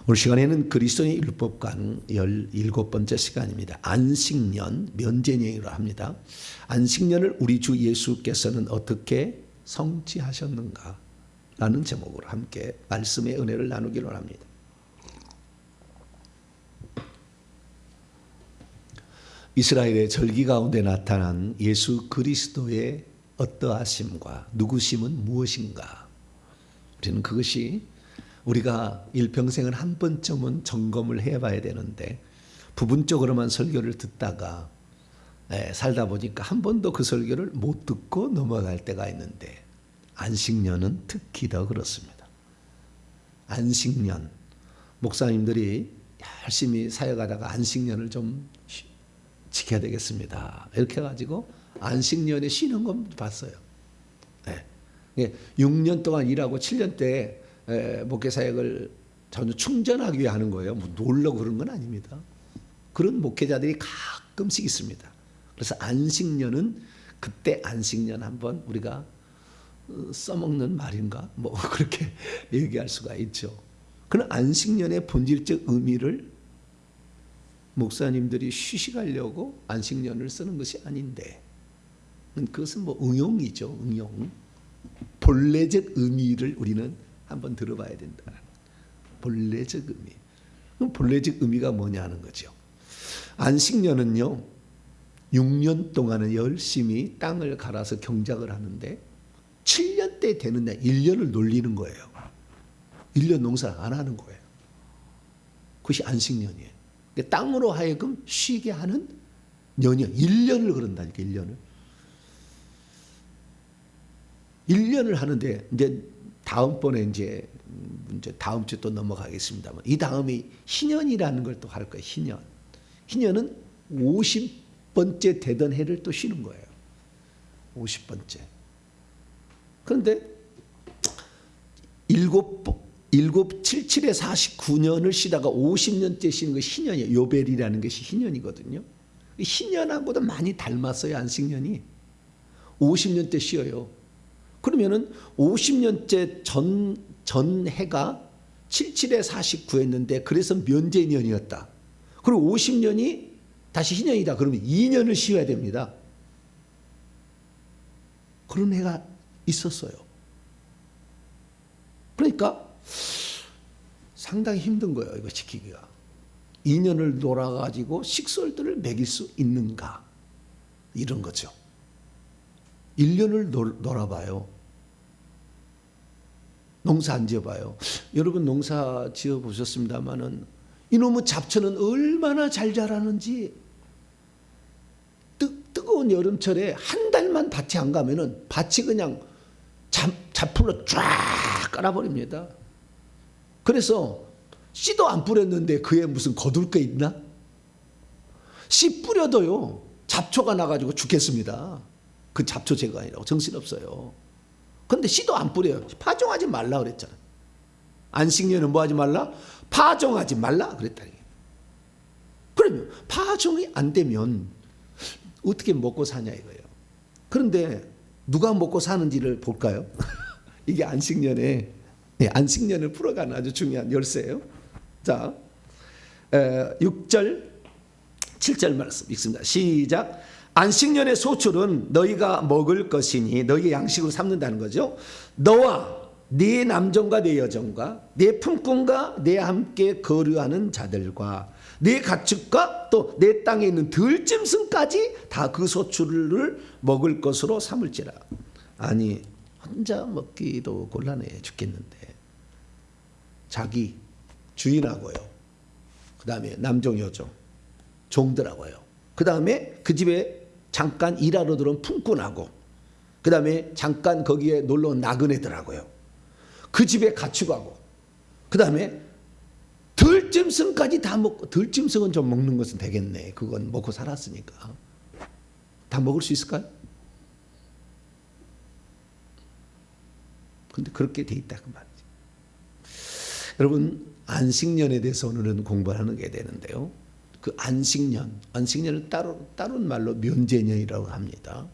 오늘 시간에는 그리스도의 율법관 17번째 시간입니다. 안식년, 면제년이라고 합니다. 안식년을 우리 주 예수께서는 어떻게 성취하셨는가 라는 제목으로 함께 말씀의 은혜를 나누기로 합니다. 이스라엘의 절기 가운데 나타난 예수 그리스도의 어떠하심과 누구심은 무엇인가? 우리는 그것이 우리가 일평생을 한 번쯤은 점검을 해봐야 되는데 부분적으로만 설교를 듣다가 살다 보니까 한 번도 그 설교를 못 듣고 넘어갈 때가 있는데 안식년은 특히 더 그렇습니다. 안식년, 목사님들이 열심히 사역하다가 안식년을 좀 지켜야 되겠습니다. 이렇게 해가지고 안식년에 쉬는 건 봤어요. 6년 동안 일하고 7년 때 목회 사역을 전혀 충전하기 위해 하는 거예요. 뭐 놀려고 그런 건 아닙니다. 그런 목회자들이 가끔씩 있습니다. 그래서 안식년은 그때 안식년 한번 우리가 써먹는 말인가? 뭐 그렇게 얘기할 수가 있죠. 그런 안식년의 본질적 의미를 목사님들이 휴식하려고 안식년을 쓰는 것이 아닌데 그것은 뭐 응용이죠. 응용. 본래적 의미를 우리는 한번 들어봐야 된다. 본래적 의미. 그럼 본래적 의미가 뭐냐는 거죠. 안식년은요, 6년 동안은 열심히 땅을 갈아서 경작을 하는데 7년 때 되는 날 1년을 놀리는 거예요. 1년 농사를 안 하는 거예요. 그것이 안식년이에요. 땅으로 하여금 쉬게 하는 년이요. 1년을 그런다니까, 1년을. 1년을 하는데 이제 다음번에 이제 다음 주 또 넘어가겠습니다만 이 다음이 희년이라는 걸 또 할 거예요. 희년. 희년은 50번째 되던 해를 또 쉬는 거예요. 50번째. 그런데 777에 49년을 쉬다가 50년째 쉬는 것이 희년이에요. 요벨이라는 것이 희년이거든요. 희년하고도 많이 닮았어요. 안식년이. 50년째 쉬어요. 그러면은 50년째 전 해가 77에 49였는데 그래서 면제년이었다. 그리고 50년이 다시 희년이다. 그러면 2년을 쉬어야 됩니다. 그런 해가 있었어요. 그러니까 상당히 힘든 거예요. 이거 지키기가. 2년을 놀아가지고 식솔들을 먹일 수 있는가? 이런 거죠. 1년을 놀아봐요. 농사 안 지어봐요. 여러분 농사 지어보셨습니다마는 이놈의 잡초는 얼마나 잘 자라는지 뜨거운 여름철에 한 달만 밭에 안 가면은 밭이 그냥 잡풀로 쫙 깔아버립니다. 그래서 씨도 안 뿌렸는데 그에 무슨 거둘 게 있나? 씨 뿌려도요 잡초가 나가지고 죽겠습니다. 그 잡초 제거아니라고 정신없어요. 그런데 씨도 안 뿌려요. 파종하지 말라 그랬잖아요. 안식년은 뭐 하지 말라? 파종하지 말라 그랬다니. 그러면 파종이 안 되면 어떻게 먹고 사냐 이거예요. 그런데 누가 먹고 사는지를 볼까요? 이게 안식년을 풀어가는 아주 중요한 열쇠예요. 자, 6절, 7절 말씀 읽습니다. 시작. 안식년의 소출은 너희가 먹을 것이니 너희 양식으로 삼는다는 거죠. 너와 네 남종과 네 여종과 네 품꾼과 네 함께 거류하는 자들과 네 가축과 또 내 땅에 있는 들짐승까지 다 그 소출을 먹을 것으로 삼을지라. 아니 혼자 먹기도 곤란해 죽겠는데 자기 주인하고요, 그 다음에 남종 여종 종들하고요, 그 다음에 그 집에 잠깐 일하러 들어온 품꾼하고, 그 다음에 잠깐 거기에 놀러 온 나그네들하고요, 그 집에 가축하고, 그 다음에 들짐승까지 다 먹고, 들짐승은 좀 먹는 것은 되겠네. 그건 먹고 살았으니까. 다 먹을 수 있을까요? 근데 그렇게 돼 있다 그 말이죠. 여러분 안식년에 대해서 오늘은 공부하는 게 되는데요. 그 안식년을 다른 말로 면제년이라고 합니다.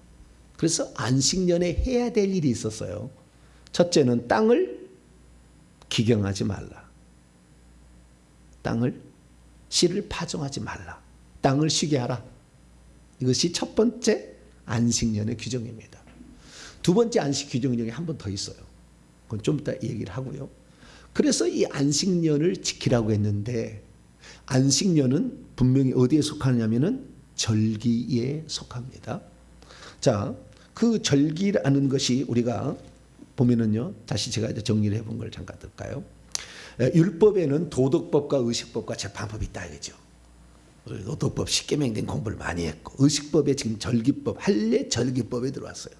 그래서 안식년에 해야 될 일이 있었어요. 첫째는 땅을 기경하지 말라. 땅을 씨를 파종하지 말라. 땅을 쉬게 하라. 이것이 첫 번째 안식년의 규정입니다. 두 번째 안식 규정 중에 한 번 더 있어요. 그건 좀 이따 얘기를 하고요. 그래서 이 안식년을 지키라고 했는데 안식년은 분명히 어디에 속하느냐면은 절기에 속합니다. 자, 그 절기라는 것이 우리가 보면은요. 다시 제가 이제 정리를 해본 걸 잠깐 들까요? 율법에는 도덕법과 의식법과 재판법이 있다 이거죠. 도덕법 10계명 된 공부를 많이 했고 의식법에 지금 절기법, 할례 절기법에 들어왔어요.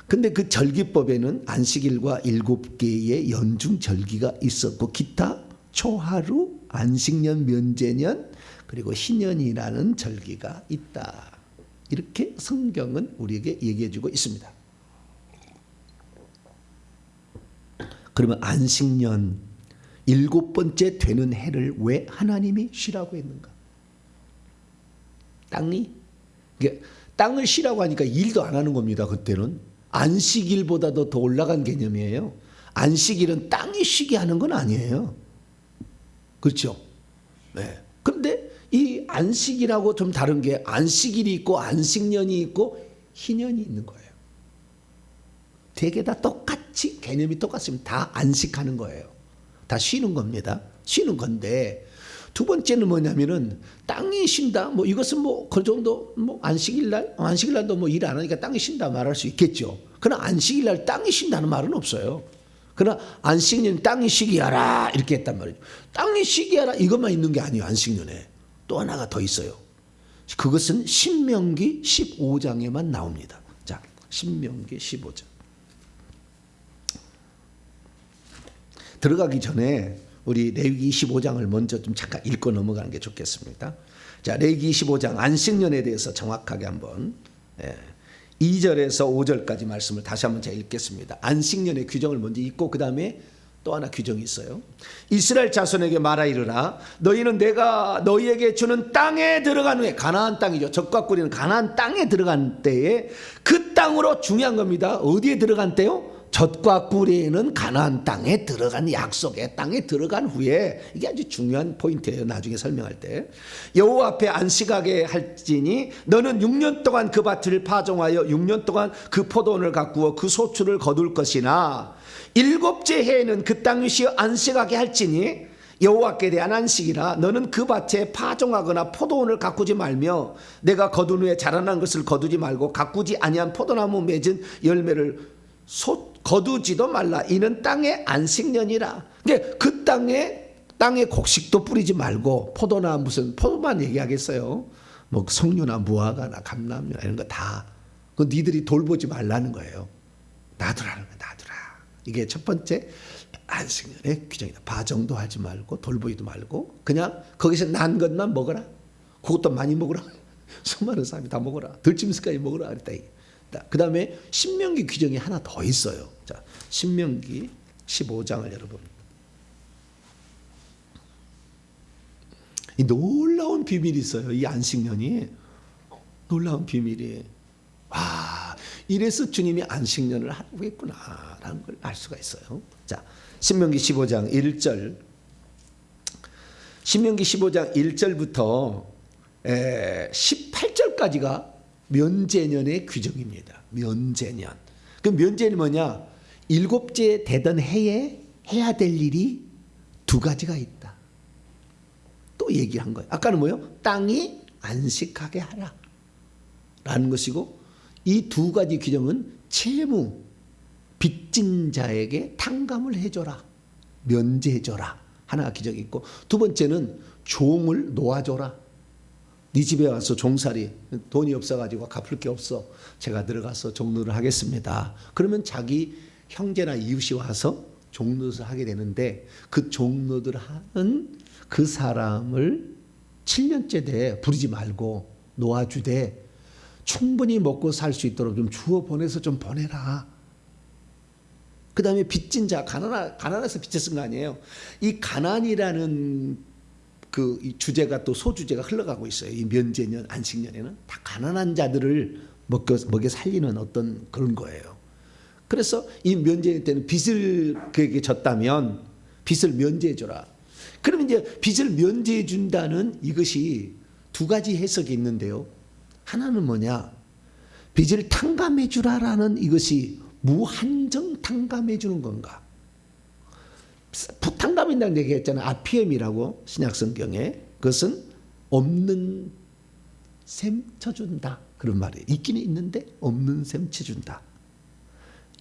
근데 그 절기법에는 안식일과 7개의 연중 절기가 있었고 기타 초하루, 안식년, 면제년 그리고 희년이라는 절기가 있다. 이렇게 성경은 우리에게 얘기해주고 있습니다. 그러면 안식년 7번째 되는 해를 왜 하나님이 쉬라고 했는가? 땅을 쉬라고 하니까 일도 안 하는 겁니다. 그때는 안식일보다도 더 올라간 개념이에요. 안식일은 땅이 쉬게 하는 건 아니에요. 그렇죠? 네. 근데 이 안식일하고 좀 다른 게 안식일이 있고 안식년이 있고 희년이 있는 거예요. 되게 다 똑같이 개념이 똑같으면 다 안식하는 거예요. 다 쉬는 겁니다. 쉬는 건데 두 번째는 뭐냐면은 땅이 쉰다. 뭐 이것은 뭐 그 정도 뭐 안식일날도 뭐 일 안 하니까 땅이 쉰다 말할 수 있겠죠. 그러나 안식일날 땅이 쉰다는 말은 없어요. 그러나 안식년 땅이 쉬게 하라 이렇게 했단 말이죠. 땅이 쉬게 하라 이것만 있는 게 아니에요. 안식년에 또 하나가 더 있어요. 그것은 신명기 15장에만 나옵니다. 자, 신명기 15장 들어가기 전에 우리 레위기 25장을 먼저 좀 잠깐 읽고 넘어가는 게 좋겠습니다. 자, 레위기 25장 안식년에 대해서 정확하게 한번 2절에서 5절까지 말씀을 다시 한번 제가 읽겠습니다. 안식년의 규정을 먼저 읽고 그 다음에 또 하나 규정이 있어요. 이스라엘 자손에게 말하 이르라 너희는 내가 너희에게 주는 땅에 들어간 후에 가나안 땅이죠. 젖과 꿀이는 가나안 땅에 들어간 때에 그 땅으로 중요한 겁니다. 어디에 들어간 때요? 젖과 꿀이는 가나안 땅에 들어간 약속의 땅에 들어간 후에 이게 아주 중요한 포인트예요. 나중에 설명할 때 여호와 앞에 안식하게 할지니 너는 6년 동안 그 밭을 파종하여 6년 동안 그 포도원을 가꾸어 그 소출을 거둘 것이나 7째 해에는 그 땅을 쉬어 안식하게 할지니 여호와께 대한 안식이라 너는 그 밭에 파종하거나 포도원을 가꾸지 말며 내가 거둔 후에 자라난 것을 거두지 말고 가꾸지 아니한 포도나무 맺은 열매를 거두지도 말라. 이는 땅의 안식년이라. 그러니까 그 땅에 곡식도 뿌리지 말고 포도나 무슨 포도만 얘기하겠어요. 뭐 석류나 무화과나 감람류나 이런 거 다 그 니들이 돌보지 말라는 거예요. 놔두라는 거예요. 놔두라. 이게 첫 번째 안식년의 규정이다. 파종도 하지 말고 돌보지도 말고 그냥 거기서 난 것만 먹어라. 그것도 많이 먹어라. 수많은 사람이 다 먹어라. 들짐승까지 먹어라. 그랬다. 그 다음에 신명기 규정이 하나 더 있어요. 자, 신명기 15장을 여러분 이 놀라운 비밀이 있어요. 이 안식년이 놀라운 비밀이 와 이래서 주님이 안식년을 하라고 했구나라는 걸 알 수가 있어요. 자, 신명기 15장 1절 신명기 15장 1절부터 18절까지가 면제년의 규정입니다. 면제년. 그 면제는 뭐냐? 7째 되던 해에 해야 될 일이 2가지가 있다. 또 얘기한 거예요. 아까는 뭐예요? 땅이 안식하게 하라. 라는 것이고 이 2가지 규정은 채무, 빚진 자에게 탕감을 해줘라. 면제해줘라. 하나가 규정이 있고 두 번째는 종을 놓아줘라. 네 집에 와서 종살이 돈이 없어가지고 갚을 게 없어 제가 들어가서 종노를 하겠습니다. 그러면 자기 형제나 이웃이 와서 종노릇을 하게 되는데 그 종노릇을 하는 그 사람을 7년째 돼 부르지 말고 놓아주되 충분히 먹고 살 수 있도록 좀 주워 보내서 좀 보내라. 그 다음에 빚진 자 가난해서 빚을 쓴 거 아니에요. 이 가난이라는 이 주제가 또 소주제가 흘러가고 있어요. 이 면제년, 안식년에는 다 가난한 자들을 먹여 살리는 어떤 그런 거예요. 그래서 이 면제년 때는 빚을 그에게 졌다면 빚을 면제해줘라. 그러면 이제 빚을 면제해 준다는 이것이 두 가지 해석이 있는데요. 하나는 뭐냐? 빚을 탕감해 주라라는 이것이 무한정 탕감해 주는 건가? 부탕감이라는 얘기했잖아요. 아피엠이라고 신약 성경에. 그것은 없는 셈 쳐준다. 그런 말이에요. 있기는 있는데 없는 셈 쳐준다.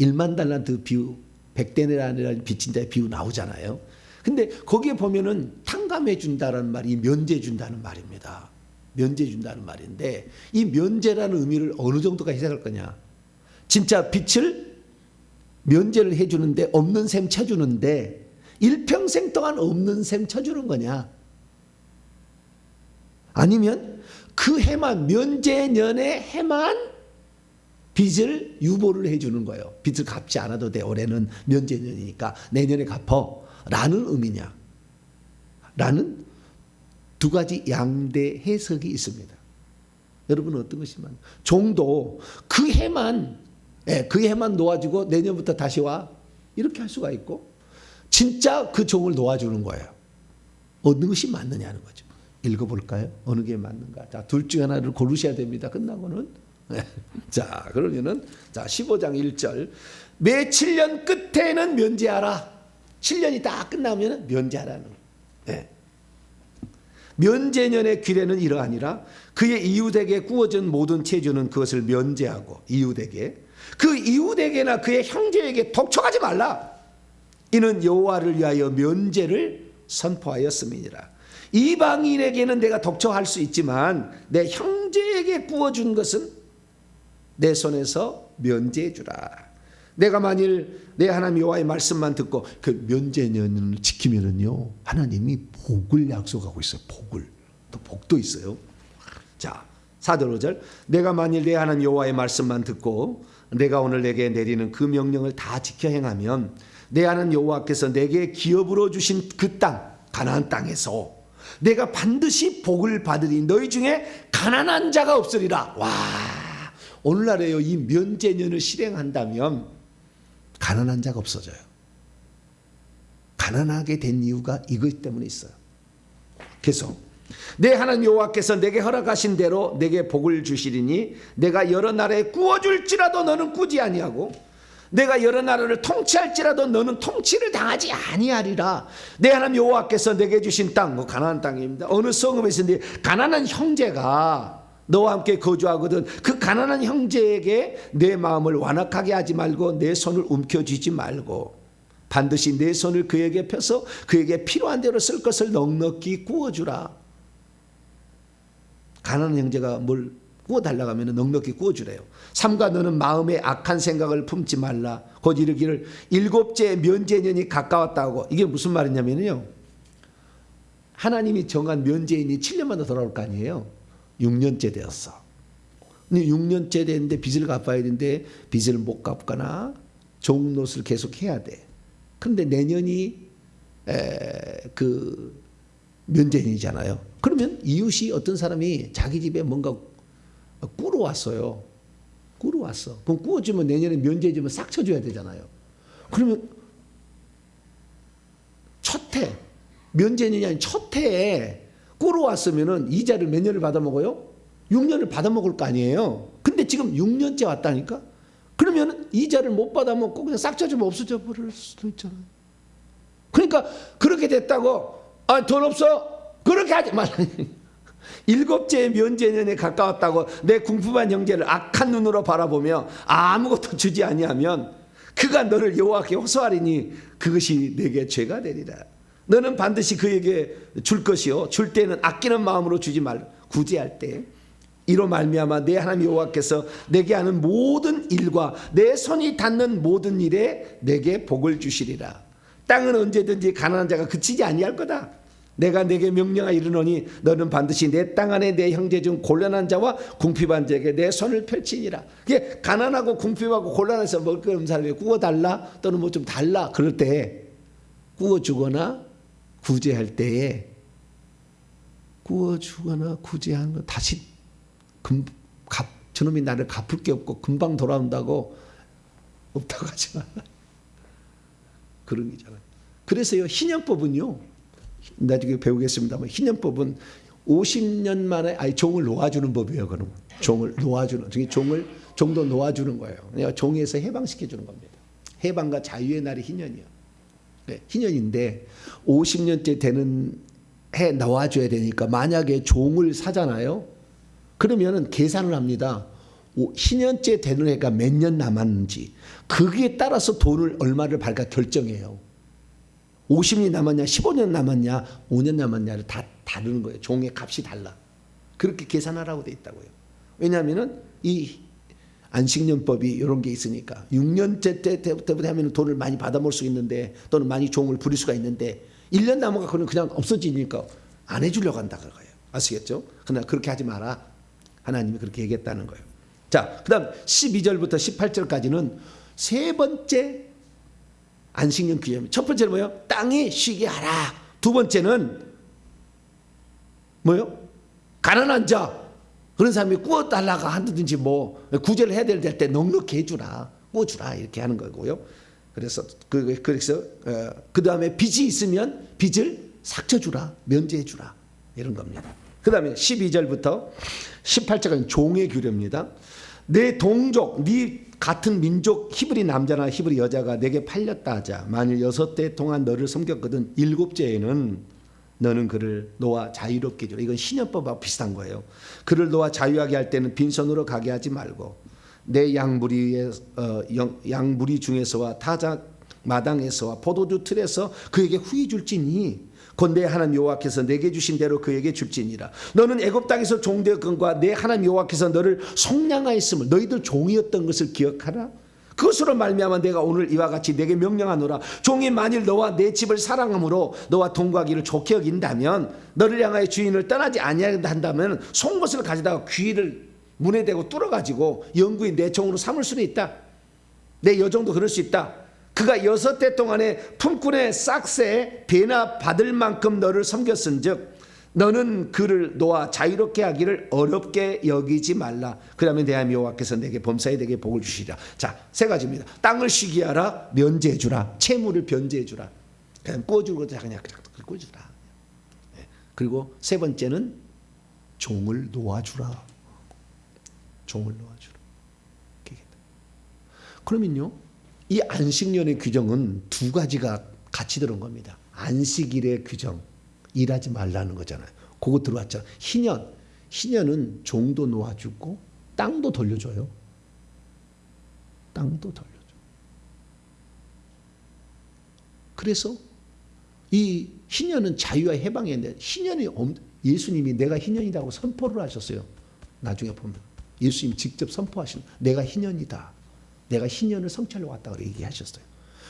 1만 달란트 비유, 100데나리라는 빚진 자의 비유 나오잖아요. 근데 거기에 보면은 탕감해 준다는 말이 면제해 준다는 말입니다. 면제해 준다는 말인데 이 면제라는 의미를 어느 정도가 해석할 거냐? 진짜 빚을 면제를 해주는데 없는 셈 쳐주는데 일평생 동안 없는 셈 쳐주는 거냐? 아니면 그 해만 면제년의 해만 빚을 유보를 해주는 거예요. 빚을 갚지 않아도 돼. 올해는 면제년이니까 내년에 갚어 라는 의미냐? 라는 두 가지 양대 해석이 있습니다. 여러분은 어떤 것이 맞나요? 종도 그 해만 놓아주고 내년부터 다시 와 이렇게 할 수가 있고 진짜 그 종을 놓아주는 거예요. 어느 것이 맞느냐는 거죠. 읽어볼까요? 어느 게 맞는가? 자, 둘 중 하나를 고르셔야 됩니다. 끝나고는. 자, 그러면은 15장 1절 매 7년 끝에는 면제하라. 7년이 다 끝나면 면제하라는 거예요. 네. 면제년의 규례는 이러하니라. 그의 이웃에게 구워진 모든 채주는 그것을 면제하고 이웃에게 그 이웃에게나 그의 형제에게 독촉하지 말라. 이는 여호와를 위하여 면제를 선포하였음이니라. 이방인에게는 내가 독촉할 수 있지만 내 형제에게 구워준 것은 내 손에서 면제해 주라. 내가 만일 내 하나님 여호와의 말씀만 듣고 그 면제년을 지키면은요 하나님이 복을 약속하고 있어요. 복을. 또 복도 있어요. 자, 4절 5절 내가 만일 내 하나님 여호와의 말씀만 듣고 내가 오늘 내게 내리는 그 명령을 다 지켜 행하면 내 하나님 여호와께서 내게 기업으로 주신 그 땅 가나안 땅에서 내가 반드시 복을 받으리. 너희 중에 가난한 자가 없으리라. 와, 오늘날에요 이 면제년을 실행한다면 가난한 자가 없어져요. 가난하게 된 이유가 이것 때문에 있어요. 계속 내 하나님 여호와께서 내게 허락하신 대로 내게 복을 주시리니 내가 여러 나라에 구워줄지라도 너는 꾸지 아니하고 내가 여러 나라를 통치할지라도 너는 통치를 당하지 아니하리라. 내 하나님 여호와께서 내게 주신 땅, 가나안 땅입니다. 어느 성읍에 있는데 가난한 형제가 너와 함께 거주하거든 그 가난한 형제에게 내 마음을 완악하게 하지 말고 내 손을 움켜쥐지 말고 반드시 내 손을 그에게 펴서 그에게 필요한 대로 쓸 것을 넉넉히 구워주라. 가난한 형제가 뭘 구워달라고 하면 넉넉히 구워주래요. 삼가 너는 마음에 악한 생각을 품지 말라. 곧 이르기를 7째 면제년이 가까웠다고. 이게 무슨 말이냐면요 하나님이 정한 면제인이 7년마다 돌아올 거 아니에요. 6년째 되었어. 근데 6년째 됐는데 빚을 갚아야 되는데 빚을 못 갚거나 종노릇을 계속 해야 돼. 그런데 내년이 그 면제인이잖아요. 그러면 이웃이 어떤 사람이 자기 집에 뭔가 꾸러 왔어요. 꾸러 왔어. 그럼 꾸어주면 내년에 면제해주면 싹 쳐줘야 되잖아요. 그러면 첫 해, 면제년이 아닌 첫 해에 꾸러 왔으면은 이자를 몇 년을 받아먹어요? 6년을 받아먹을 거 아니에요. 근데 지금 6년째 왔다니까? 그러면 이자를 못 받아먹고 그냥 싹 쳐주면 없어져 버릴 수도 있잖아요. 그러니까 그렇게 됐다고 돈 없어? 그렇게 하지 말라. 7째 면제년에 가까웠다고 내 궁핍한 형제를 악한 눈으로 바라보며 아무것도 주지 아니하면 그가 너를 여호와께 호소하리니 그것이 내게 죄가 되리라. 너는 반드시 그에게 줄 것이요 줄 때는 아끼는 마음으로 주지 말라. 구제할 때 이로 말미암아 내 하나님 여호와께서 내게 하는 모든 일과 내 손이 닿는 모든 일에 내게 복을 주시리라. 땅은 언제든지 가난한 자가 그치지 아니할 거다. 내가 내게 명령하여 이르노니 너는 반드시 내 땅 안에 내 형제 중 곤란한 자와 궁핍한 자에게 내 손을 펼치니라. 그게 가난하고 궁핍하고 곤란해서 먹을 거 없는 사람이 구워달라 또는 뭐 좀 달라 그럴 때 구워주거나 구제할 때에 구워주거나 구제하는 거 다시 저놈이 나를 갚을 게 없고 금방 돌아온다고 없다고 하지 말라. 그런 거잖아요. 그래서요 신약법은요 나중에 배우겠습니다만 희년법은 50년 만에 종을 놓아주는 법이에요. 그러면 종을 놓아주는, 종도 놓아주는 거예요. 그러니까 종에서 해방시켜주는 겁니다. 해방과 자유의 날이 희년이요. 네, 희년인데 50년째 되는 해 놓아줘야 되니까 만약에 종을 사잖아요. 그러면은 계산을 합니다. 희년째 되는 해가 몇 년 남았는지 거기에 따라서 돈을 얼마를 발까 결정해요. 50년 남았냐, 15년 남았냐, 5년 남았냐를 다 다르는 거예요. 종의 값이 달라. 그렇게 계산하라고 돼 있다고요. 왜냐하면은 이 안식년법이 이런 게 있으니까 6년째 때부터 하면 돈을 많이 받아먹을 수 있는데 또는 많이 종을 부릴 수가 있는데 1년 남아가 그냥 없어지니까 안 해주려고 한다 그거예요. 아시겠죠? 그러나 그렇게 하지 마라. 하나님이 그렇게 얘기했다는 거예요. 자, 그 다음 12절부터 18절까지는 세 번째 안식년 규례입니다. 첫 번째는 뭐예요? 땅에 쉬게 하라. 두 번째는 뭐예요? 가난한 자, 그런 사람이 구워달라고 하든지 뭐 구제를 해야 될 때 넉넉히 해주라, 구워주라 이렇게 하는 거고요. 그래서 그 다음에 빚이 있으면 빚을 삭혀주라, 면제해주라 이런 겁니다. 그 다음에 12절부터 18절까지 종의 규례입니다. 내 동족, 네 같은 민족 히브리 남자나 히브리 여자가 내게 팔렸다 하자. 만일 6대 동안 너를 섬겼거든 7제에는 너는 그를 놓아 자유롭게 해주라. 이건 신년법하고 비슷한 거예요. 그를 놓아 자유하게 할 때는 빈손으로 가게 하지 말고 내 양무리 중에서와 타작 마당에서와 포도주 틀에서 그에게 후히 줄지니 곧 내 하나님 여호와께서 내게 주신 대로 그에게 줄지니라. 너는 애굽 땅에서 종되었건과 내 하나님 여호와께서 너를 속량하였음을 너희들 종이었던 것을 기억하라. 그것으로 말미암아 내가 오늘 이와 같이 내게 명령하노라. 종이 만일 너와 내 집을 사랑함으로 너와 동거하기를 좋게 여긴다면 너를 향하여 주인을 떠나지 아니한다면 송곳을 가져다가 귀를 문에 대고 뚫어가지고 영구히 내 종으로 삼을 수는 있다. 내 여종도 그럴 수 있다. 그가 6대 동안에 품꾼의 싹새에 배나 받을 만큼 너를 섬겼은즉 너는 그를 놓아 자유롭게 하기를 어렵게 여기지 말라. 그러면 내 하나님 여호와께서 내게 범사에 내게 복을 주시리라. 자, 세 가지입니다. 땅을 쉬게 하라, 면제해 주라, 채무를 변제해 주라. 그냥 구워주는 것도 그냥 구워주라. 그리고 세 번째는 종을 놓아주라. 종을 놓아주라. 그러면요, 이 안식년의 규정은 두 가지가 같이 들어온 겁니다. 안식일의 규정, 일하지 말라는 거잖아요. 그거 들어왔잖아요. 희년은 종도 놓아주고 땅도 돌려줘요. 땅도 돌려줘. 그래서 이 희년은 자유와 해방이었는데 희년이 예수님이 내가 희년이라고 선포를 하셨어요. 나중에 보면 예수님이 직접 선포하신 내가 희년이다. 내가 희년을 성취하려고 왔다고 얘기하셨어요.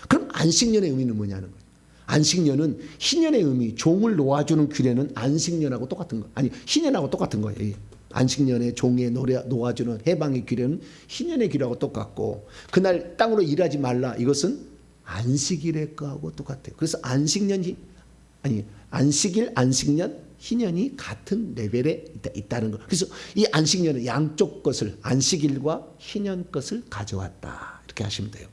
그럼 안식년의 의미는 뭐냐는 거예요. 안식년은 희년의 의미, 종을 놓아주는 규례는 안식년하고 똑같은 거, 아니 희년하고 똑같은 거예요. 안식년에 종에 놓아주는 해방의 규례는 희년의 규례하고 똑같고 그날 땅으로 일하지 말라 이것은 안식일의 거하고 똑같아요. 그래서 안식일, 안식년, 희년이 같은 레벨에 있다는 거. 그래서 이 안식년은 양쪽 것을 안식일과 희년 것을 가져왔다 이렇게 하시면 돼요.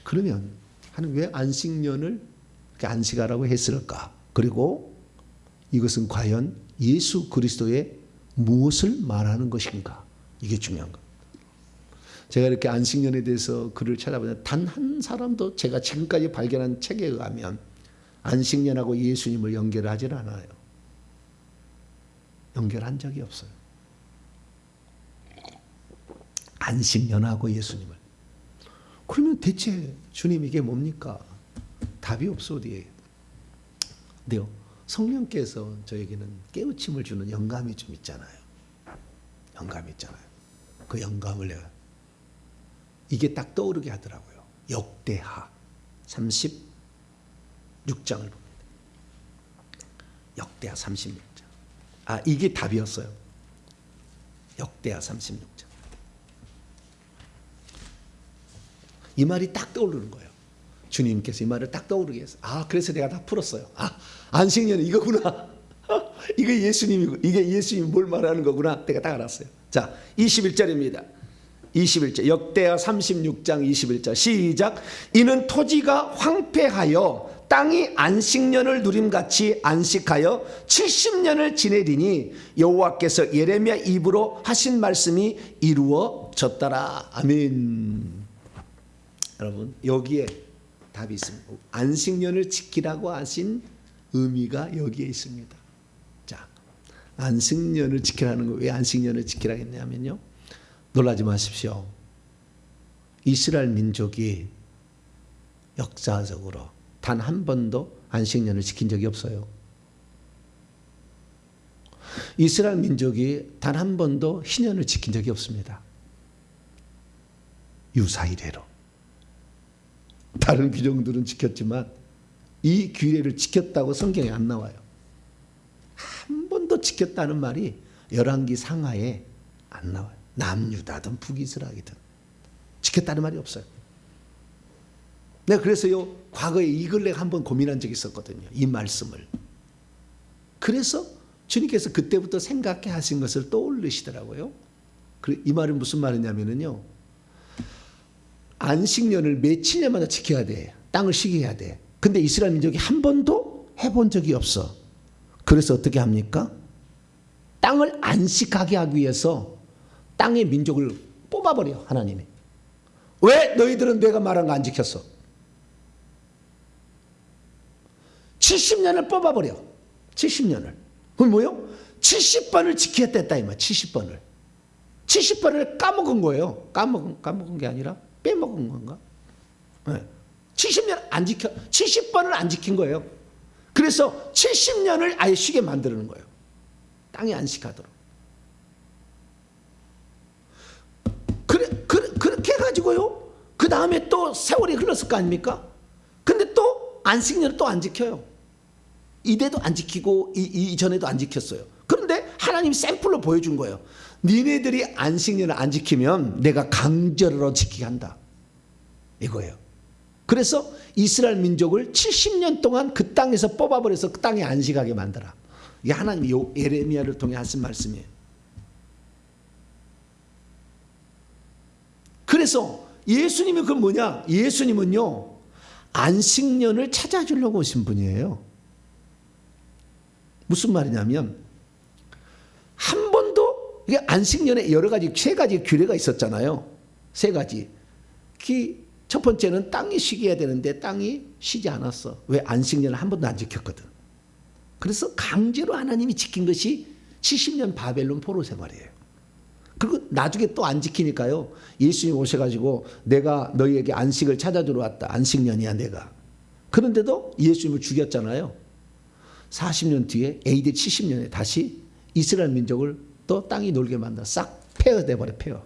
그러면 하나님 왜 안식년을 이렇게 안식하라고 했을까? 그리고 이것은 과연 예수 그리스도의 무엇을 말하는 것인가? 이게 중요한 겁니다. 제가 이렇게 안식년에 대해서 글을 찾아보면 단 한 사람도 제가 지금까지 발견한 책에 의하면 안식년하고 예수님을 연결하지 않아요. 연결한 적이 없어요. 안식년하고 예수님을. 그러면 대체 주님 이게 뭡니까? 답이 없어 어디에. 근데요, 성령께서 저에게는 깨우침을 주는 영감이 좀 있잖아요. 영감이 있잖아요. 그 영감을 내가 이게 딱 떠오르게 하더라고요. 역대하 36장을 봅니다. 역대하 36장. 이게 답이었어요. 역대하 36장. 이 말이 딱 떠오르는 거예요. 주님께서 이 말을 딱 떠오르게 해서 그래서 내가 다 풀었어요. 안식년은 이거구나. 이게 예수님이고 이게 예수님이 뭘 말하는 거구나. 내가 딱 알았어요. 자, 21절입니다. 21절 역대하 36장 21절 시작. 이는 토지가 황폐하여 땅이 안식년을 누림같이 안식하여 70년을 지내리니 여호와께서 예레미야 입으로 하신 말씀이 이루어졌더라. 아멘. 여러분, 여기에 답이 있습니다. 안식년을 지키라고 하신 의미가 여기에 있습니다. 자, 안식년을 지키라는 거, 왜 안식년을 지키라고 했냐면요, 놀라지 마십시오. 이스라엘 민족이 역사적으로 단 한 번도 안식년을 지킨 적이 없어요. 이스라엘 민족이 단 한 번도 희년을 지킨 적이 없습니다. 유사 이래로. 다른 규정들은 지켰지만 이 규례를 지켰다고 성경에 안 나와요. 한 번도 지켰다는 말이 열왕기 상하에 안 나와요. 남유다든 북이스라엘이든 지켰다는 말이 없어요. 내가 그래서요, 과거에 이 근래 한번 고민한 적이 있었거든요, 이 말씀을. 그래서 주님께서 그때부터 생각해 하신 것을 떠올리시더라고요. 이 말은 무슨 말이냐면요, 안식년을 며칠 년마다 지켜야 돼. 땅을 쉬게 해야 돼. 근데 이스라엘 민족이 한 번도 해본 적이 없어. 그래서 어떻게 합니까? 땅을 안식하게 하기 위해서 땅의 민족을 뽑아버려, 하나님이. 왜 너희들은 내가 말한 거 안 지켰어? 70년을 뽑아버려. 70년을. 그럼 뭐요? 70번을 지켜야 됐다 이 말. 70번을. 70번을 까먹은 거예요. 까먹은 게 아니라 빼먹은 건가? 네. 70년 안 지켜, 70번을 안 지킨 거예요. 그래서 70년을 아예 쉬게 만드는 거예요. 땅이 안식하도록. 그렇게 해가지고요, 그 다음에 또 세월이 흘렀을 거 아닙니까? 근데 또 안식년을 또 안 지켜요. 이때도 안 지키고 이전에도 안 지켰어요. 그런데 하나님 샘플로 보여준 거예요. 니네들이 안식년을 안 지키면 내가 강제로 지키게 한다, 이거예요. 그래서 이스라엘 민족을 70년 동안 그 땅에서 뽑아버려서 그 땅에 안식하게 만들어. 이게 하나님이 예레미야를 통해 하신 말씀이에요. 그래서 예수님이 그 뭐냐? 예수님은요, 안식년을 찾아주려고 오신 분이에요. 무슨 말이냐면, 한 번도, 이게 안식년에 여러 가지, 세 가지 규례가 있었잖아요. 세 가지. 첫 번째는 땅이 쉬게 해야 되는데 땅이 쉬지 않았어. 왜? 안식년을 한 번도 안 지켰거든. 그래서 강제로 하나님이 지킨 것이 70년 바벨론 포로 생활이에요. 그리고 나중에 또 안 지키니까요, 예수님 오셔가지고 내가 너희에게 안식을 찾아주러 왔다. 안식년이야 내가. 그런데도 예수님을 죽였잖아요. 40년 뒤에 AD 70년에 다시 이스라엘 민족을 또 땅이 놀게 만들어 싹 폐허돼버려. 폐허.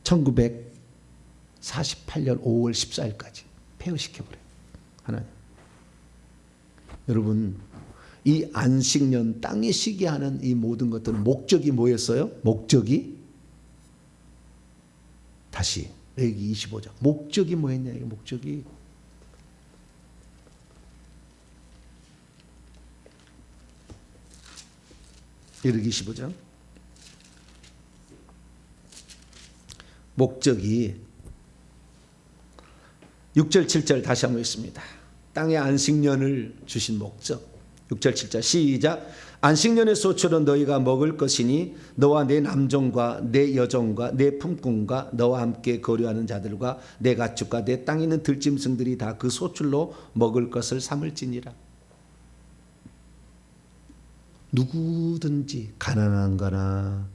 1948년 5월 14일까지 폐허시켜버려요, 하나님. 여러분, 이 안식년, 땅이 쉬게 하는 이 모든 것들은 목적이 뭐였어요? 목적이, 다시 레위기 25장 목적이 뭐였냐? 이게 목적이 레위기 25장 목적이 6절 7절 다시 한번 읽습니다. 땅에 안식년을 주신 목적. 6절 7절 시작. 안식년의 소출은 너희가 먹을 것이니 너와 내 남종과 내 여종과 내 품꾼과 너와 함께 거류하는 자들과 내 가축과 내 땅에 있는 들짐승들이 다 그 소출로 먹을 것을 삼을지니라. 누구든지 가난한 거나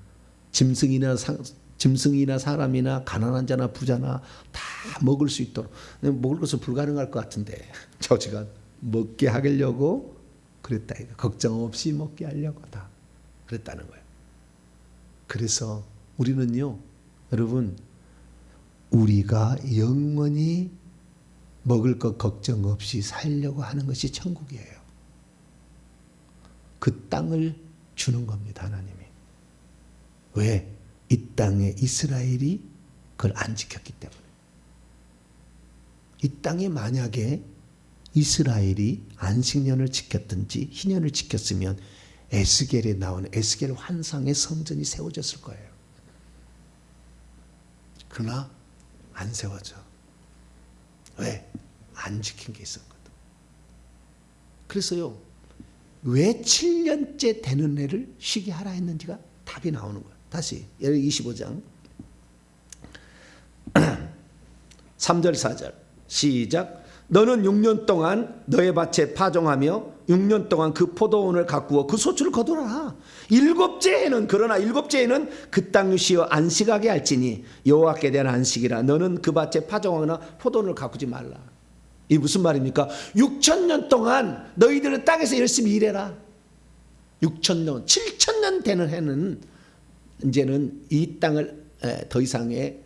짐승이나 사람이나 가난한 자나 부자나 다 먹을 수 있도록. 먹을 것은 불가능할 것 같은데 저지가 먹게 하려고 그랬다. 걱정 없이 먹게 하려고 다 그랬다는 거예요. 그래서 우리는요, 여러분, 우리가 영원히 먹을 것 걱정 없이 살려고 하는 것이 천국이에요. 그 땅을 주는 겁니다, 하나님이. 왜? 이 땅에 이스라엘이 그걸 안 지켰기 때문에. 이 땅에 만약에 이스라엘이 안식년을 지켰든지 희년을 지켰으면 에스겔에 나오는 에스겔 환상의 성전이 세워졌을 거예요. 그러나 안 세워져. 왜? 안 지킨 게 있었거든. 그래서요, 왜 7년째 되는 애를 쉬게 하라 했는지가 답이 나오는 거예요. 다시 25장 3절 4절 시작. 너는 6년 동안 너의 밭에 파종하며 6년 동안 그 포도원을 가꾸어 그 소출을 거두라. 일곱째 해는 그러나 일곱째 해는 그 땅을 쉬어 안식하게 할지니 여호와께 대한 안식이라. 너는 그 밭에 파종하거나 포도원을 가꾸지 말라. 이 무슨 말입니까? 6,000년 동안 너희들은 땅에서 열심히 일해라. 6,000년, 7,000년 되는 해는 이제는 이 땅을 더 이상의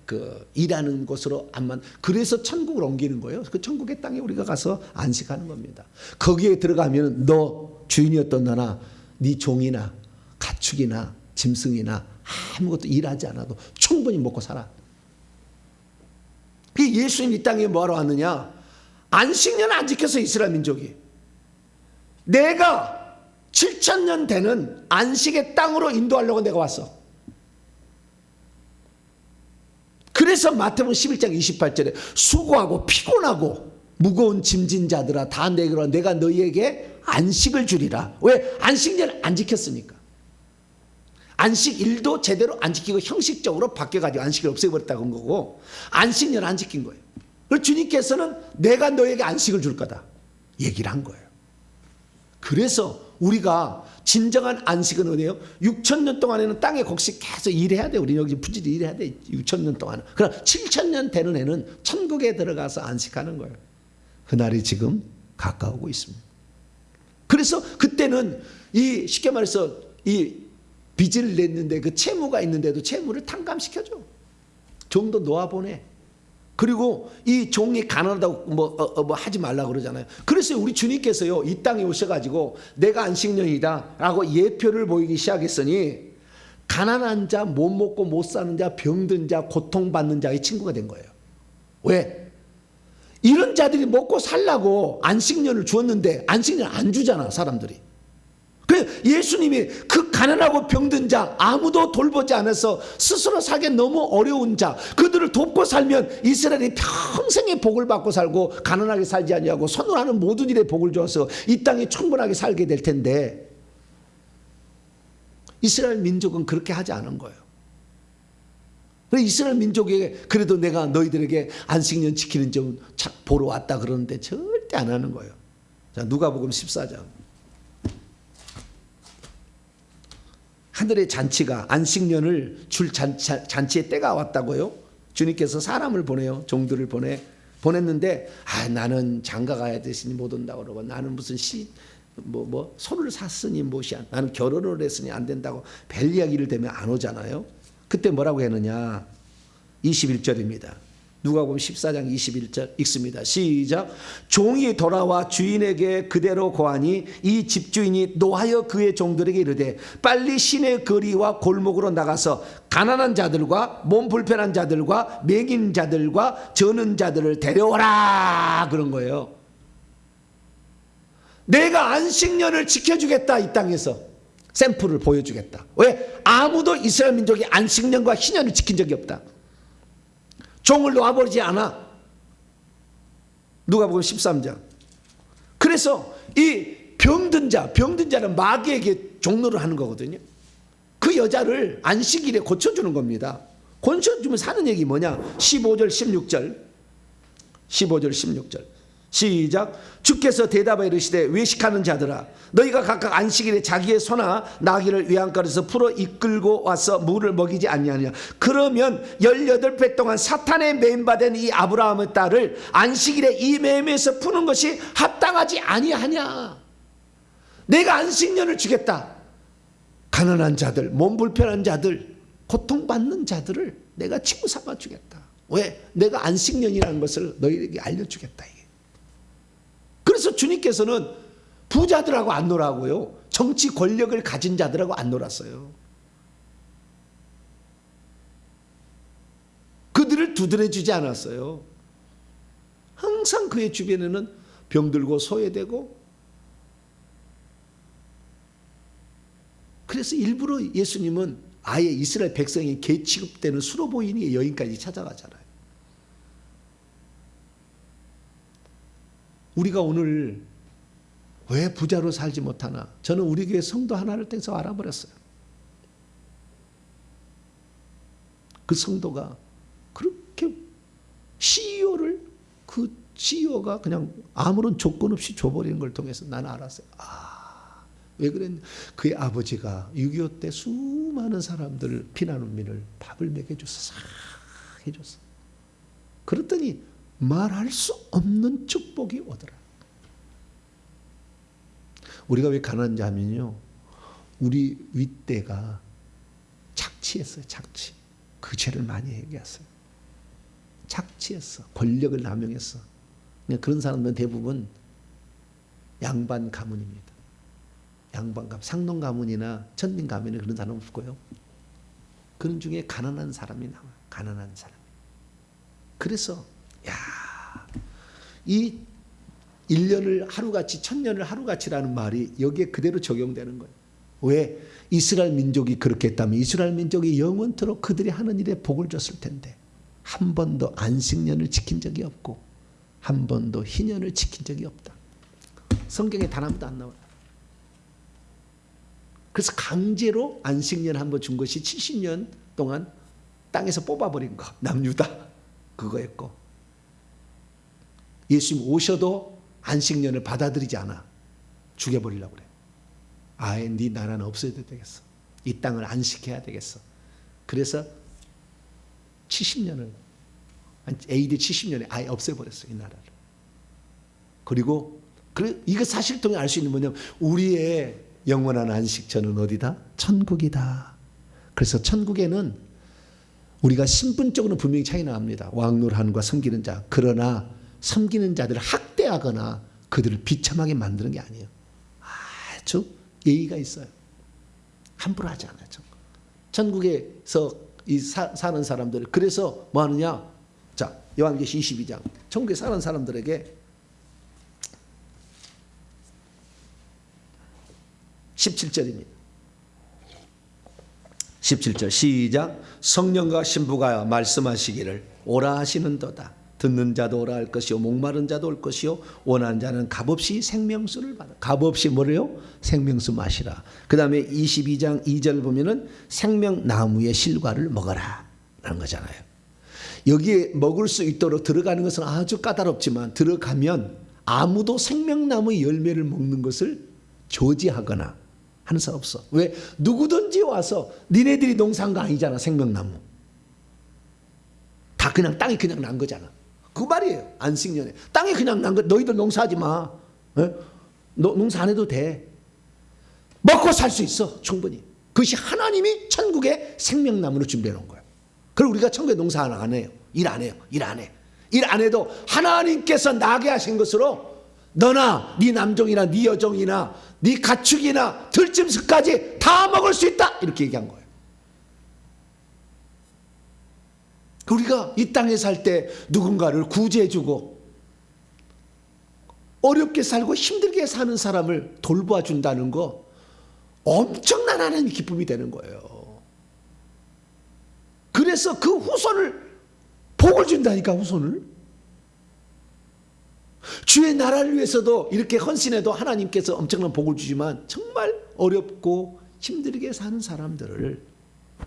그 일하는 곳으로 안만. 그래서 천국을 옮기는 거예요. 그 천국의 땅에 우리가 가서 안식하는 겁니다. 거기에 들어가면 너 주인이었던 너나 네 종이나 가축이나 짐승이나 아무것도 일하지 않아도 충분히 먹고 살아. 예수님 이 땅에 뭐하러 왔느냐? 안식년 안 지켜서 이스라엘 민족이. 내가 7,000년 되는 안식의 땅으로 인도하려고 내가 왔어. 그래서 마태복음 11장 28절에 수고하고 피곤하고 무거운 짐진 자들아 다 내게로 와. 내가 너희에게 안식을 주리라. 왜? 안식년을 안 지켰으니까. 안식 일도 제대로 안 지키고 형식적으로 바뀌어가지고 안식을 없애버렸다고 한 거고, 안식년 안 지킨 거예요. 그래서 주님께서는 내가 너에게 안식을 줄 거다 얘기를 한 거예요. 그래서 우리가 진정한 안식은 어디예요? 6,000년 동안에는 땅에 곡식 계속 일해야 돼. 우리 여기 부지런히 일해야 돼. 6,000년 동안은. 그러나 7,000년 되는 애는 천국에 들어가서 안식하는 거예요. 그날이 지금 가까우고 있습니다. 그래서 그때는 이 쉽게 말해서 이 빚을 냈는데 그 채무가 있는데도 채무를 탕감시켜줘. 종도 놓아보내. 그리고 이 종이 가난하다고 뭐 하지 말라 그러잖아요. 그래서 우리 주님께서요, 이 땅에 오셔가지고 내가 안식년이다 라고 예표를 보이기 시작했으니 가난한 자, 못 먹고 못 사는 자, 병든 자, 고통받는 자의 친구가 된 거예요. 왜? 이런 자들이 먹고 살라고 안식년을 주었는데 안식년 안 주잖아 사람들이. 그래서 예수님이 그 가난하고 병든 자, 아무도 돌보지 않아서 스스로 살기 너무 어려운 자, 그들을 돕고 살면 이스라엘이 평생의 복을 받고 살고 가난하게 살지 아니하고 손으로 하는 모든 일에 복을 줘서 이 땅에 충분하게 살게 될 텐데, 이스라엘 민족은 그렇게 하지 않은 거예요. 이스라엘 민족에게 그래도 내가 너희들에게 안식년 지키는 점 보러 왔다 그러는데 절대 안 하는 거예요. 자, 누가복음 14장. 하늘의 잔치가 안식년을 줄 잔치의 때가 왔다고요. 주님께서 사람을 보내요. 종들을 보냈는데 나는 장가 가야 되시니 못 온다고 그러고, 나는 무슨 소를 샀으니 못이야, 나는 결혼을 했으니 안 된다고 별 이야기를 대면 안 오잖아요. 그때 뭐라고 했느냐? 21절입니다. 누가복음 14장 21절 읽습니다. 시작. 종이 돌아와 주인에게 그대로 고하니 이 집주인이 노하여 그의 종들에게 이르되 빨리 시내 거리와 골목으로 나가서 가난한 자들과 몸 불편한 자들과 맹인 자들과 저는 자들을 데려오라 그런 거예요. 내가 안식년을 지켜주겠다. 이 땅에서 샘플을 보여주겠다. 왜? 아무도 이스라엘 민족이 안식년과 희년을 지킨 적이 없다. 종을 놓아버리지 않아. 누가복음 13장. 그래서 이 병든 자는 마귀에게 종로를 하는 거거든요. 그 여자를 안식일에 고쳐주는 겁니다. 고쳐주면 사는 얘기 뭐냐? 15절 16절 시작. 주께서 대답하여 이르시되 외식하는 자들아, 너희가 각각 안식일에 자기의 소나 나귀를 외양간에서 풀어 이끌고 와서 물을 먹이지 아니하느냐? 그러면 18배 동안 사탄의 매임받은 이 아브라함의 딸을 안식일에 이 매임에서 푸는 것이 합당하지 아니하냐? 내가 안식년을 주겠다. 가난한 자들, 몸 불편한 자들, 고통받는 자들을 내가 친구 삼아 주겠다. 왜? 내가 안식년이라는 것을 너희에게 알려주겠다. 그래서 주님께서는 부자들하고 안 놀아고요, 정치 권력을 가진 자들하고 안 놀았어요. 그들을 두드려 주지 않았어요. 항상 그의 주변에는 병들고 소외되고, 그래서 일부러 예수님은 아예 이스라엘 백성이 개 취급되는 수로보이니의 여인까지 찾아가잖아요. 우리가 오늘 왜 부자로 살지 못하나? 저는 우리 교회 성도 하나를 땡서 알아버렸어요. 그 성도가 그렇게 CEO를 그 CEO가 그냥 아무런 조건 없이 줘버리는 걸 통해서 나는 알았어요. 왜 그랬냐? 그의 아버지가 6.25 때 수많은 사람들, 피난민을 밥을 먹여줘서 싹 해줬어. 그랬더니 말할 수 없는 축복이 오더라. 우리가 왜 가난한지 하면요, 우리 윗대가 착취했어요. 착취. 그 죄를 많이 얘기했어요. 착취했어. 권력을 남용했어. 그런 사람들은 대부분 양반 가문입니다. 양반 가문, 상농 가문이나 천민 가문에 그런 사람은 없고요. 그런 중에 가난한 사람이 나와요. 가난한 사람. 그래서 이 1년을 하루같이 1000년을 하루같이라는 말이 여기에 그대로 적용되는 거예요. 왜? 이스라엘 민족이 그렇게 했다면 이스라엘 민족이 영원토록 그들이 하는 일에 복을 줬을 텐데 한 번도 안식년을 지킨 적이 없고 한 번도 희년을 지킨 적이 없다. 성경에 단 한 번도 안 나와요. 그래서 강제로 안식년 한 번 준 것이 70년 동안 땅에서 뽑아버린 거, 남유다 그거였고, 예수님 오셔도 안식년을 받아들이지 않아. 죽여버리려고 그래. 아예 네 나라는 없어야 되겠어. 이 땅을 안식해야 되겠어. 그래서 70년을 AD 70년에 아예 없애버렸어요. 이 나라를. 그리고 이거 사실 통해 알 수 있는 뭐냐면 우리의 영원한 안식처는 어디다? 천국이다. 그래서 천국에는 우리가 신분적으로는 분명히 차이 납니다. 왕노릇한과 섬기는 자. 그러나 섬기는 자들을 학대하거나 그들을 비참하게 만드는 게 아니에요. 아주 예의가 있어요. 함부로 하지 않아요. 천국에서 사는 사람들, 그래서 뭐 하느냐? 자, 요한계시 22장. 천국에 사는 사람들에게 17절입니다. 17절 시작. 성령과 신부가 말씀하시기를 오라 하시는도다. 듣는 자도 오라 할 것이요 목마른 자도 올 것이요 원하는 자는 값없이 생명수를 받아. 값없이 뭐래요? 생명수 마시라. 그 다음에 22장 2절 보면은 생명나무의 실과를 먹어라 라는 거잖아요. 여기에 먹을 수 있도록 들어가는 것은 아주 까다롭지만 들어가면 아무도 생명나무의 열매를 먹는 것을 저지하거나 하는 사람 없어. 왜? 누구든지 와서 니네들이 농사한 거 아니잖아. 생명나무 다 그냥 땅이 그냥 난 거잖아. 그 말이에요. 안식년에 땅이 그냥 난 거. 너희들 농사하지 마. 농사 안 해도 돼. 먹고 살 수 있어. 충분히. 그것이 하나님이 천국에 생명나무로 준비해 놓은 거예요. 그리고 우리가 천국에 농사 안 해요. 일 안 해요. 일 안 해. 일 안 해도 하나님께서 나게 하신 것으로 너나 네 남종이나 네 여종이나 네 가축이나 들짐승까지 다 먹을 수 있다. 이렇게 얘기한 거예요. 우리가 이 땅에 살 때 누군가를 구제해주고 어렵게 살고 힘들게 사는 사람을 돌보아 준다는 거 엄청난 하나님의 기쁨이 되는 거예요. 그래서 그 후손을 복을 준다니까. 후손을 주의 나라를 위해서도 이렇게 헌신해도 하나님께서 엄청난 복을 주지만 정말 어렵고 힘들게 사는 사람들을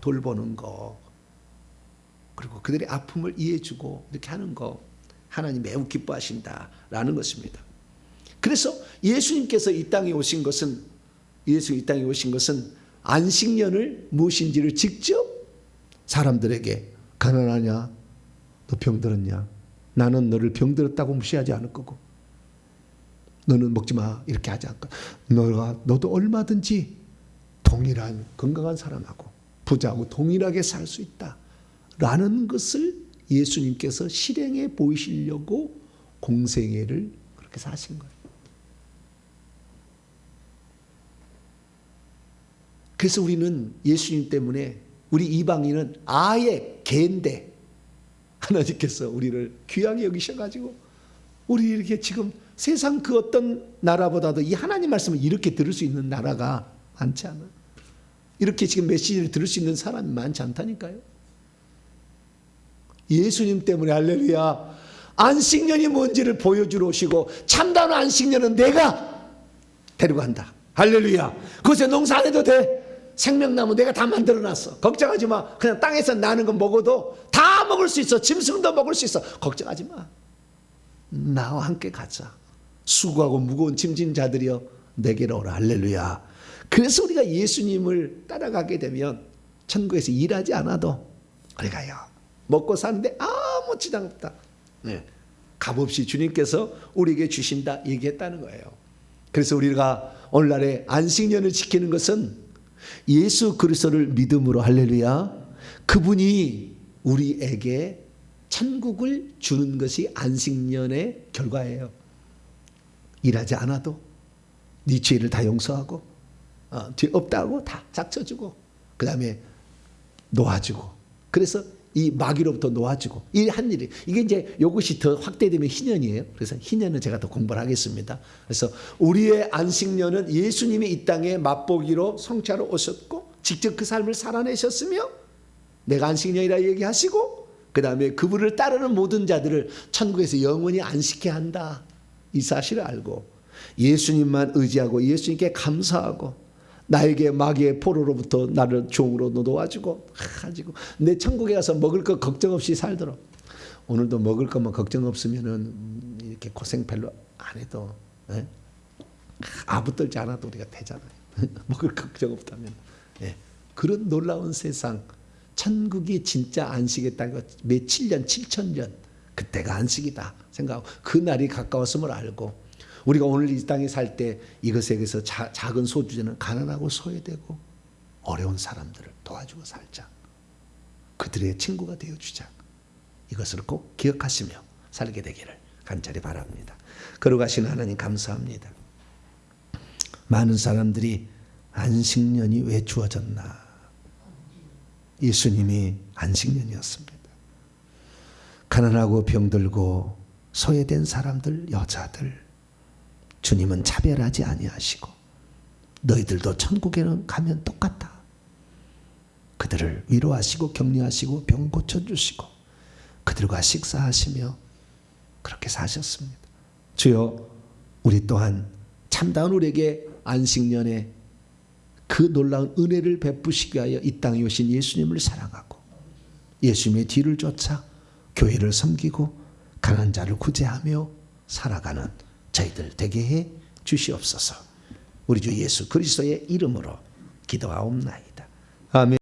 돌보는 거, 그리고 그들의 아픔을 이해해주고 이렇게 하는 거 하나님 매우 기뻐하신다라는 것입니다. 그래서 예수님께서 이 땅에 오신 것은 안식년을 무엇인지를 직접 사람들에게, 가난하냐? 너 병들었냐? 나는 너를 병들었다고 무시하지 않을 거고 너는 먹지 마 이렇게 하지 않고 너도 얼마든지 동일한 건강한 사람하고 부자하고 동일하게 살 수 있다 라는 것을 예수님께서 실행해 보이시려고 공생애를 그렇게 사신 거예요. 그래서 우리는 예수님 때문에, 우리 이방인은 아예 개인데 하나님께서 우리를 귀하게 여기셔가지고 우리 이렇게 지금 세상 그 어떤 나라보다도 이 하나님 말씀을 이렇게 들을 수 있는 나라가 많지 않아. 이렇게 지금 메시지를 들을 수 있는 사람이 많지 않다니까요. 예수님 때문에 할렐루야. 안식년이 뭔지를 보여주러 오시고, 참다운 안식년은 내가 데리고 간다. 할렐루야. 그것에 농사 안 해도 돼. 생명나무 내가 다 만들어놨어. 걱정하지 마. 그냥 땅에서 나는 거 먹어도 다 먹을 수 있어. 짐승도 먹을 수 있어. 걱정하지 마. 나와 함께 가자. 수고하고 무거운 짐진 자들이여 내게로 오라. 할렐루야. 그래서 우리가 예수님을 따라가게 되면 천국에서 일하지 않아도 우리가요 먹고 사는데 아무 지장 없다. 네. 값없이 주님께서 우리에게 주신다 얘기했다는 거예요. 그래서 우리가 오늘날에 안식년을 지키는 것은 예수 그리스도를 믿음으로 할렐루야 그분이 우리에게 천국을 주는 것이 안식년의 결과예요. 일하지 않아도 네 죄를 다 용서하고 죄 없다고 다 작쳐주고 그 다음에 놓아주고 그래서 이 마귀로부터 놓아주고 이 한 일이 이게 이제 이것이 더 확대되면 희년이에요. 그래서 희년은 제가 더 공부를 하겠습니다. 그래서 우리의 안식년은 예수님이 이 땅에 맛보기로 성취하러 오셨고 직접 그 삶을 살아내셨으며 내가 안식년이라 얘기하시고 그 다음에 그분을 따르는 모든 자들을 천국에서 영원히 안식해야 한다. 이 사실을 알고 예수님만 의지하고 예수님께 감사하고 나에게 마귀의 포로로부터 나를 종으로 놓아주고 가지고 내 천국에 가서 먹을 것 걱정 없이 살도록 오늘도 먹을 것만 걱정 없으면은 이렇게 고생 별로 안 해도 아부 떨지 않아도 우리가 되잖아요. 먹을 걱정 없다면 그런 놀라운 세상 천국이 진짜 안식의 땅이고 몇 7년 7,000년 그때가 안식이다 생각하고 그 날이 가까웠음을 알고 우리가 오늘 이 땅에 살 때 이것에게서 작은 소주제는 가난하고 소외되고 어려운 사람들을 도와주고 살자. 그들의 친구가 되어주자. 이것을 꼭 기억하시며 살게 되기를 간절히 바랍니다. 걸어가신 하나님 감사합니다. 많은 사람들이 안식년이 왜 주어졌나. 예수님이 안식년이었습니다. 가난하고 병들고 소외된 사람들, 여자들 주님은 차별하지 아니하시고 너희들도 천국에는 가면 똑같다. 그들을 위로하시고 격려하시고 병 고쳐주시고 그들과 식사하시며 그렇게 사셨습니다. 주여 우리 또한 참다운 우리에게 안식년에 그 놀라운 은혜를 베푸시기 위하여 이 땅에 오신 예수님을 사랑하고 예수님의 뒤를 쫓아 교회를 섬기고 가난한 자를 구제하며 살아가는 저희들 되게 해 주시옵소서. 우리 주 예수 그리스도의 이름으로 기도하옵나이다. 아멘.